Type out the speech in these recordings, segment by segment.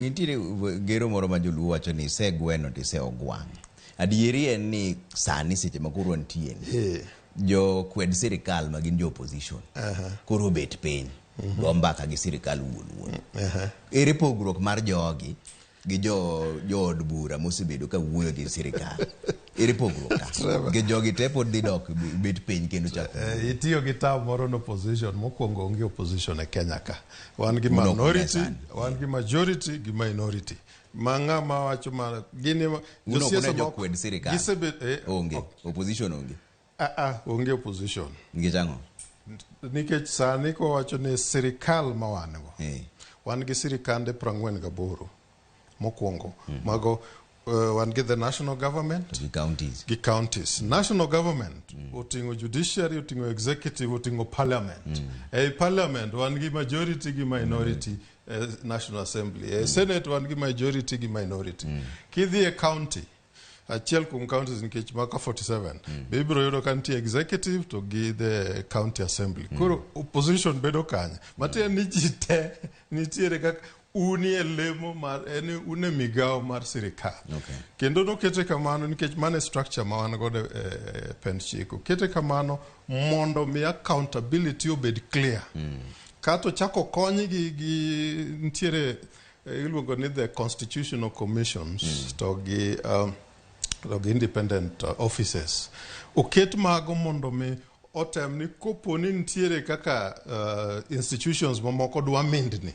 Nitiere gero moro ma joluo wacho ni segweno to ogwang'. Adieri en ni sani seche ma koro nitie jo kwed sirkal ma gin jo opposition koro bet piny go mbaka gi sirkal wuon. Ere pogruok mar jogi gi jo od bura mosebedo ka wuoyo gi sirkal? Ere pogruok ka gi jogi te pod dhi dok bet piny kendo chako itiyo gi taw moro no opposition mokwongo onge opposition e Kenya ka. Wan gi minority, wan gi majority gi minority. Manga ma wacho ma gini josiasa ma kwed sirkal onge opposition onge onge opposition ngi jango nikech sani ko wacho ni sirkal ma wan go wan gi sirkande 48 mokwongo mago wan gi the national government gi counties. National government otingo judiciary, otingo executive, otingo parliament. Parliament wan gi majority gi minority. National Assembly. Senate wan gi majority gi minority. Kidhi e county, achiel kuom counties nikech maka 47. Bibiro yudo ka nitie executive to gi the county assembly. Koro opposition bedo kanya. Matiende ni ji te nitiere kaka unie lemo mar une migao mar sirikal. Kendo nokete kamano nikech mane structure ma wan godo pen chiko. Kete kamano mondo mi accountability obed clear. Kato chako konyi gi ntiere iluongo ni the constitutional commissions to gi independent offices. Oket mago mondo mi otem ni kopo ni ntiere kaka institutions mamoko dwa mindni.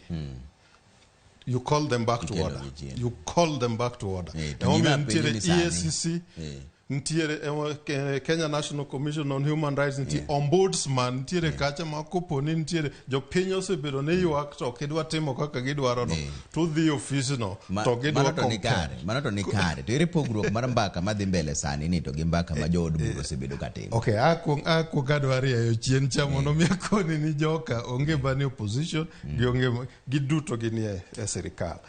You call them back to order. You call them back to order. Ntiere EACC, ntiere Kenya National Commission on Human Rights, ntiere ombudsman, ntiere kacha ma kopo ni ntiere jo piny osebedo ne ywak to kidwa timo kaka gidwaro no to dhi office no to gidwa compare. Mano to ni kare. To ere pogruok mar mbaka madhi mbele sani ni to gi mbaka ma jo od bura osebedo ka timo? Okay, ako gadwari ayo chien chamo no miakoni ni joka onge bani opposition gi onge giduto ginie sirikal.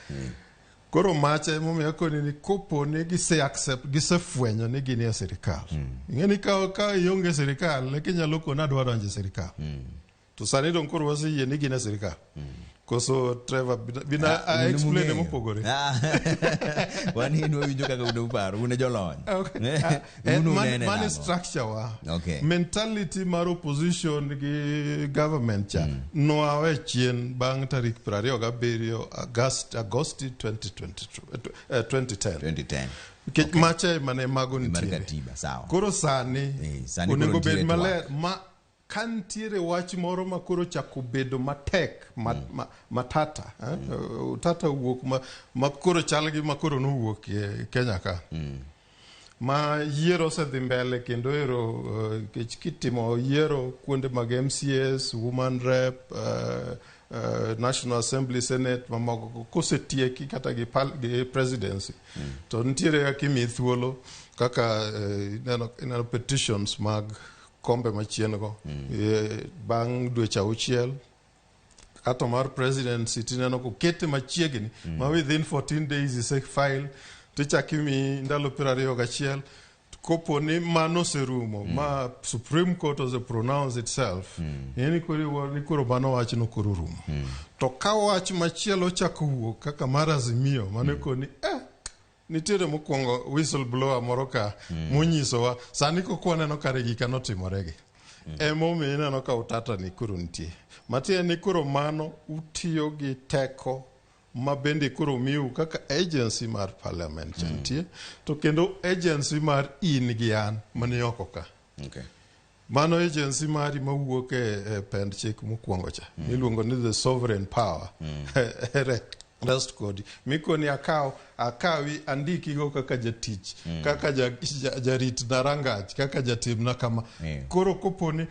Koro mache momiyo koni ni kopo ni gise fwenyo ni gini e sirikal. Ingeni ka ionge sirikal leki nyalo kona dwa donje sirikal. To sani don koro wasi yie ni gini e sirikal. Koso Trevor bina explain mo pogore. Wani ino winjo kaka uno paro une jolony. Man structure wa. Mentality mar opposition gi government cha no awe chien bang tarik 27 Agosti 2010. Kech mache mane mago nitie. Koro sani onego bed maler ma kantiere wach moro makoro chako bedo matek matata utata wuok makoro chalgi makoro no wuok e Kenya ka ma yiero se dhi mbele kendo ero kitimo yiero kuonde mag MCS, woman rep, National Assembly, Senate mamoko kosetieki kata gi presidency to ntiere kimi thuolo kaka neno petitions mag kombe machien go bang dweche 6 kato mar presidency tineno ko kete machiegni ma within 14 days is file tichakimi ndalo 21 kopo ni mano serumo ma Supreme Court has pronounced itself yani koro mano wach no koro rumo to ka wach machielo chako wuok kaka mar Azimio mane koni nitiere mokwongo whistleblower moro ka monyiso wa sani ko kwaneno kare gika notimoregi emomiyo ineno ka utata ni koro nitie matie ni koro mano utiyo gi teko ma bende koro miu kaka agency mar parliament nitie to kendo agency mar in gi an mane oko ka mano agency mari mawuok e pend chik mokwongo cha iluongo ni the sovereign power rest code mikoni akawi andiki go kaka jatich kaka jarit narangach kaka jatim na kama koro koponi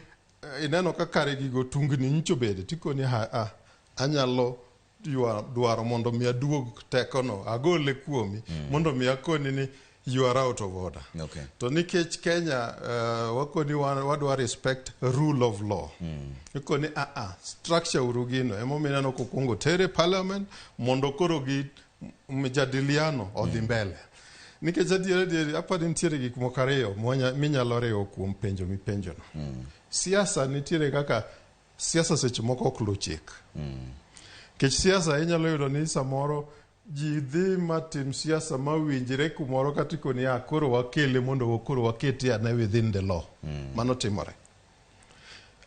ineno kaka regigo tungni ncho bede tikoni anyalo dwaro mondo mi aduog teko no agole kuomi mondo mi akoni ni you are out of order. To nikech Kenya wakoni wadwa respect rule of law. Ikoni structure urugino emomiyo no kokungo tere parliament mondo koro gi mjadiliano odhi mbele. Nikech adieri apadi ntiere gik mokariyo minyalo rewo kuom penjo mipenjo no. Siasa nitiere kaka siasa seche moko ok luw chik. Kech siasa inyalo yudo ni samoro ji dhi matim siasa mawinjre kumoro katiko ni koro wakele mondo koro waketi ane within the law. Mano timore.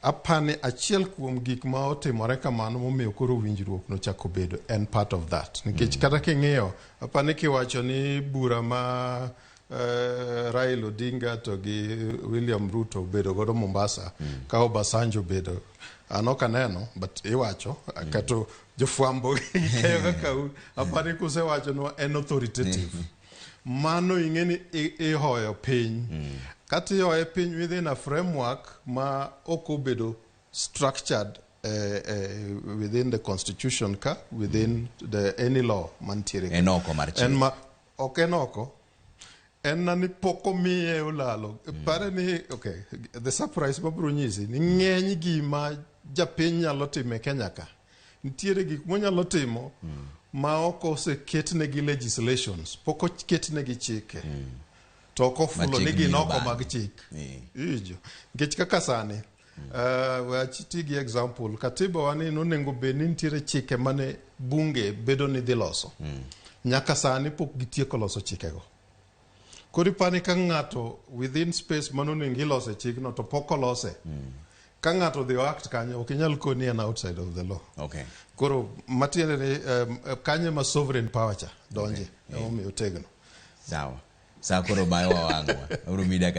Apani achiel kuom gik ma otimore kamano momiyo koro winjruok no chako bedo en part of that. Nikech kata king'iyo apani kiwacho ni bura ma Raila Odinga to gi William Ruto bedo godo Mombasa ka Obasanjo bedo anoka neno but iwacho kato jofwambo ka apani kusewacho no en authoritative. Mano ing'eni ihoyo piny. Kati yoe piny within a framework ma okobedo structured within the constitution ka within the any law mantiere. Enoko mar chik. Enoko. En nani poko miye ulalo. Pare ni, okay, the surprise mabro nyisi, ni ng'eny gima japiny nyalo time Kenya ka. Nitiere gik monyalo timo ma oko oseketnegi legislations, poko ketnegi chike. Toko fulo nigi noko mag chik. Ijo. Nikech kaka sani, wachiti gi example, katiba wani nonengo beni nitiere chike mane bunge bedo ni dhi loso. Nyaka sani pok gitieko loso chikego. Kori pani ka ng'ato within space manonengi lose chikno to pok olose. Ka ng'ato dhi act kanyo, ok inyal koni an outside of the law. Okay. Koro matiende ni kanye ma sovereign power cha donje. Omiyo tegno. Sawa. Sa koro bayo wangwa. Urumida